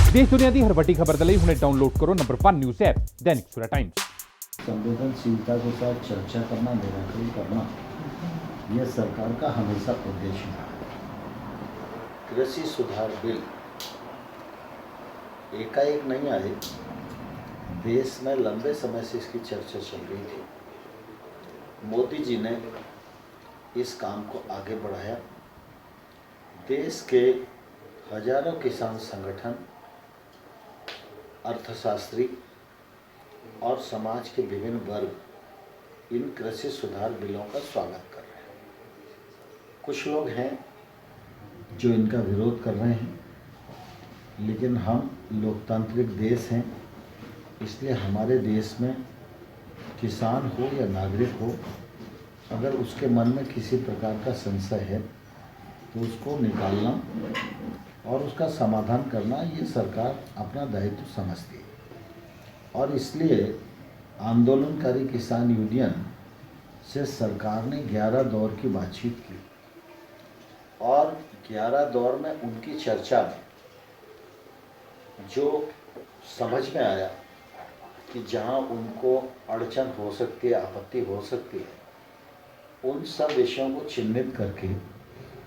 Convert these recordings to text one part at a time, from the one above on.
देश दुनिया की हर वड्डी खबर दे लई हुणे डाउनलोड करो number 1 news app Dainik Savera times. संवेदनशीलता के साथ चर्चा करना, निराकरण करना, यह सरकार का हमेशा उद्देश्य रहा है। कृषि सुधार बिल एकाएक नहीं आए, देश में लंबे समय से इसकी चर्चा चल रही थी। मोदी जी ने इस काम को आगे बढ़ाया। देश के हजारों किसान संगठन, अर्थशास्त्री और समाज के विभिन्न वर्ग इन कृषि सुधार बिलों का स्वागत कर रहे हैं। कुछ लोग हैं जो इनका विरोध कर रहे हैं, लेकिन हम लोकतांत्रिक देश हैं, इसलिए हमारे देश में किसान हो या नागरिक हो, अगर उसके मन में किसी प्रकार का संशय है तो उसको निकालना और उसका समाधान करना ये सरकार अपना दायित्व समझती है। और इसलिए आंदोलनकारी किसान यूनियन से सरकार ने 11 दौर की बातचीत की और 11 दौर में उनकी चर्चा में जो समझ में आया कि जहां उनको अड़चन हो सकती है, आपत्ति हो सकती है, उन सब विषयों को चिन्हित करके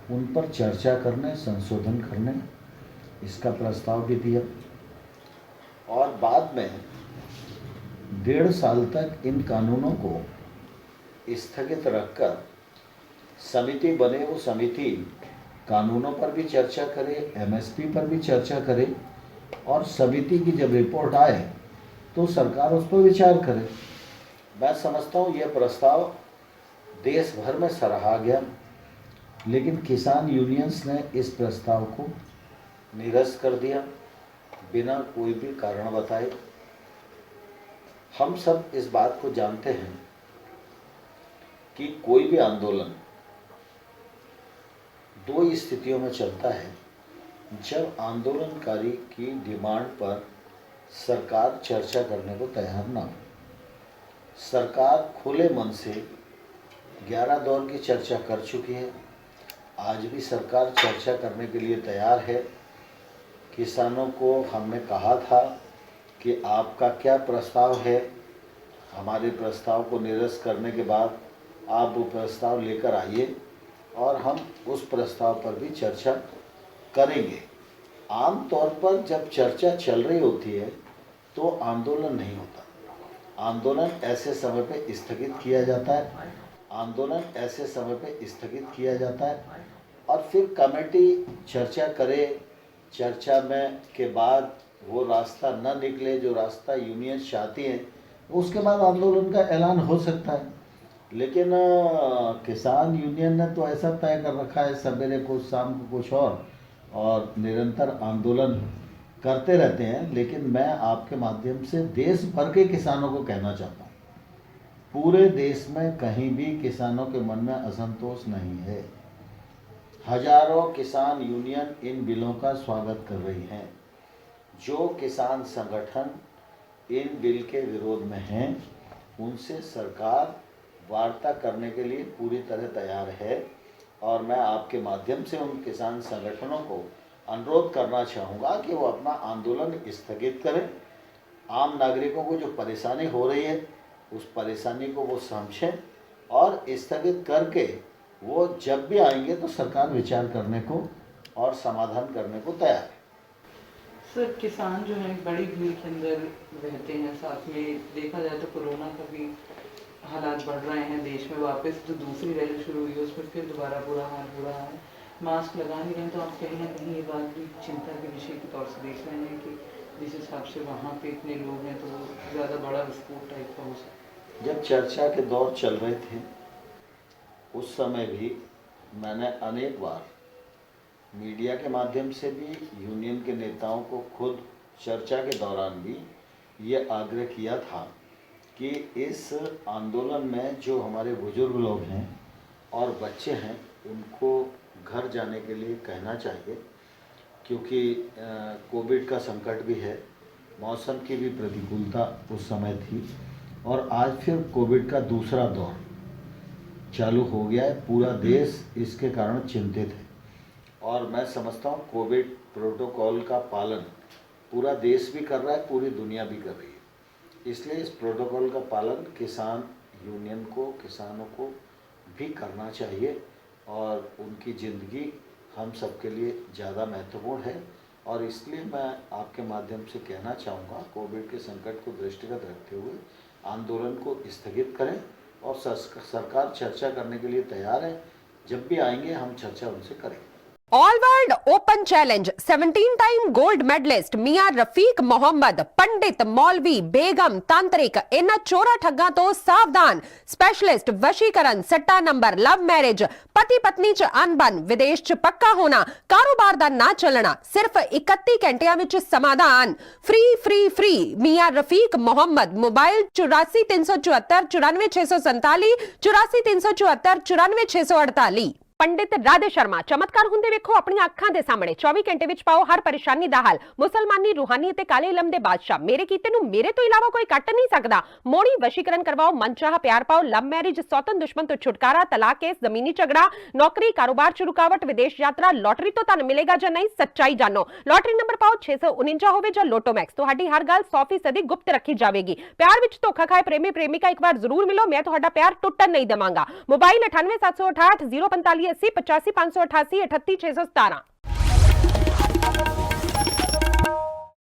उन पर चर्चा करने, संशोधन करने इसका प्रस्ताव भी दिया। और बाद में 1.5 साल तक इन कानूनों को स्थगित रखकर समिति बने, वो समिति कानूनों पर भी चर्चा करे, एमएसपी पर भी चर्चा करे और समिति की जब रिपोर्ट आए तो सरकार उस पर विचार करे। मैं समझता हूँ यह प्रस्ताव देश भर में सराहा गया, लेकिन किसान यूनियंस ने इस प्रस्ताव को निरस्त कर दिया बिना कोई भी कारण बताए। हम सब इस बात को जानते हैं कि कोई भी आंदोलन 2 स्थितियों में चलता है। जब आंदोलनकारी की डिमांड पर सरकार चर्चा करने को तैयार ना हो। सरकार खुले मन से 11 दौर की चर्चा कर चुकी है। आज भी सरकार चर्चा करने के लिए तैयार है। किसानों को हमने कहा था कि आपका क्या प्रस्ताव है, हमारे प्रस्ताव को निरस्त करने के बाद आप वो प्रस्ताव लेकर आइए और हम उस प्रस्ताव पर भी चर्चा करेंगे। आम तौर पर जब चर्चा चल रही होती है तो आंदोलन नहीं होता। आंदोलन ऐसे समय पे स्थगित किया जाता है। आंदोलन ऐसे समय पे स्थगित किया जाता है और फिर कमेटी चर्चा करे। चर्चा में के बाद वो रास्ता न निकले जो रास्ता यूनियन चाहती है, उसके बाद आंदोलन का ऐलान हो सकता है। लेकिन किसान यूनियन ने तो ऐसा तय कर रखा है, सवेरे कुछ शाम को कुछ और निरंतर आंदोलन करते रहते हैं। लेकिन मैं आपके माध्यम से देश भर के किसानों को कहना चाहता हूँ, पूरे देश में कहीं भी किसानों के मन में असंतोष नहीं है। हजारों किसान यूनियन इन बिलों का स्वागत कर रही हैं। जो किसान संगठन इन बिल के विरोध में हैं, उनसे सरकार वार्ता करने के लिए पूरी तरह तैयार है। और मैं आपके माध्यम से उन किसान संगठनों को अनुरोध करना चाहूँगा कि वो अपना आंदोलन स्थगित करें। आम नागरिकों को जो परेशानी हो रही है उस परेशानी को वो समझें और स्थगित करके वो जब भी आएंगे तो सरकार विचार करने को और समाधान करने को तैयार है। सर, किसान जो है बड़ी भीड़ के अंदर रहते हैं, साथ में देखा जाए तो कोरोना का भी हालात बढ़ रहे हैं देश में। वापस जो दूसरी लहर शुरू हुई है उसमें फिर दोबारा बुरा हाल हो रहा है। मास्क लगा नहीं रहे हैं, तो आप कहीं ना कहीं ये बात भी चिंता के विषय के तौर से देख रहे हैं कि जिस हिसाब से वहाँ पे इतने लोग हैं तो ज़्यादा बड़ा विस्फोट टाइप का हो सकता है। जब चर्चा के दौर चल रहे थे उस समय भी मैंने अनेक बार मीडिया के माध्यम से भी, यूनियन के नेताओं को खुद चर्चा के दौरान भी ये आग्रह किया था कि इस आंदोलन में जो हमारे बुजुर्ग लोग हैं और बच्चे हैं उनको घर जाने के लिए कहना चाहिए, क्योंकि कोविड का संकट भी है, मौसम की भी प्रतिकूलता उस समय थी और आज फिर कोविड का दूसरा दौर चालू हो गया है। पूरा देश इसके कारण चिंतित है और मैं समझता हूँ कोविड प्रोटोकॉल का पालन पूरा देश भी कर रहा है, पूरी दुनिया भी कर रही है। इसलिए इस प्रोटोकॉल का पालन किसान यूनियन को, किसानों को भी करना चाहिए और उनकी ज़िंदगी हम सबके लिए ज़्यादा महत्वपूर्ण है। और इसलिए मैं आपके माध्यम से कहना चाहूँगा, कोविड के संकट को दृष्टिगत रखते हुए आंदोलन को स्थगित करें और सरकार चर्चा करने के लिए तैयार है। जब भी आएंगे हम चर्चा उनसे करेंगे। All world open challenge 17 time gold medalist Miyan Rafiq Mohammad, पंडित, मौलवी, बेगम, तांत्रिक, इन्हां चोरा ठग्गां तो सावधान। स्पेशलिस्ट वशीकरण, सट्टा नंबर, लव मैरिज, पति पत्नी च अनबन, विदेश च पक्का होना, कारोबार दा ना चलना, सिर्फ 31 घंटियां विच समाधान। फ्री फ्री फ्री मियां रफीक मोहम्मद। मोबाइल 84 374 94 647, 84 374 94 648। पंडित राधे शर्मा, चमत्कार ਹੁੰਦੇ ਵੇਖੋ ਆਪਣੀਆਂ ਅੱਖਾਂ ਦੇ ਸਾਹਮਣੇ। 24 ਘੰਟੇ ਵਿੱਚ ਪਾਓ ਹਰ ਪਰੇਸ਼ਾਨੀ ਦਾ ਹੱਲ। ਮੁਸਲਮਾਨੀ, ਰੂਹਾਨੀ ਤੇ ਕਾਲੇ ਇਲਮ ਦੇ ਬਾਦਸ਼ਾਹ। ਮੇਰੇ ਕੀਤੇ ਨੂੰ ਮੇਰੇ ਤੋਂ ਇਲਾਵਾ ਕੋਈ ਕੱਟ ਨਹੀਂ ਸਕਦਾ। ਮੋੜੀ ਵਸ਼ੀਕਰਨ ਕਰਵਾਓ, ਮਨਚਾਹਾ ਪਿਆਰ ਪਾਓ, ਲਵ ਮੈਰਿਜ, ਸੌਤਨ ਦੁਸ਼ਮਣ ਤੋਂ ਛੁਟਕਾਰਾ, ਤਲਾਕ ਕੇਸ, ਜ਼ਮੀਨੀ ਝਗੜਾ, ਨੌਕਰੀ, ਕਾਰੋਬਾਰ ਚ ਰੁਕਾਵਟ, ਵਿਦੇਸ਼ ਯਾਤਰਾ, ਲੋਟਰੀ ਤੋਂ ਤੁਹਾਨੂੰ ਮਿਲੇਗਾ ਜਾਂ ਨਹੀਂ, ਸੱਚਾਈ ਜਾਣੋ। ਲੋਟਰੀ ਨੰਬਰ ਪਾਓ 649 ਹੋਵੇ ਜਾਂ ਲੋਟੋ ਮੈਕਸ। ਤੁਹਾਡੀ ਹਰ ਗੱਲ 100% ਗੁਪਤ ਰੱਖੀ ਜਾਵੇਗੀ। ਪਿਆਰ ਵਿੱਚ ਧੋਖਾ ਖਾਏ ਪ੍ਰੇਮੀ ਪ੍ਰੇਮਿਕਾ ਇੱਕ ਵਾਰ ਜ਼ਰੂਰ ਮਿਲੋ, ਮੈਂ ਤੁਹਾਡਾ ਪਿਆਰ ਟੁੱਟਣ ਨਹੀਂ ਦੇਵਾਂਗਾ। ਮੋਬਾਈਲ 98 768 045 80 85 588 38 617।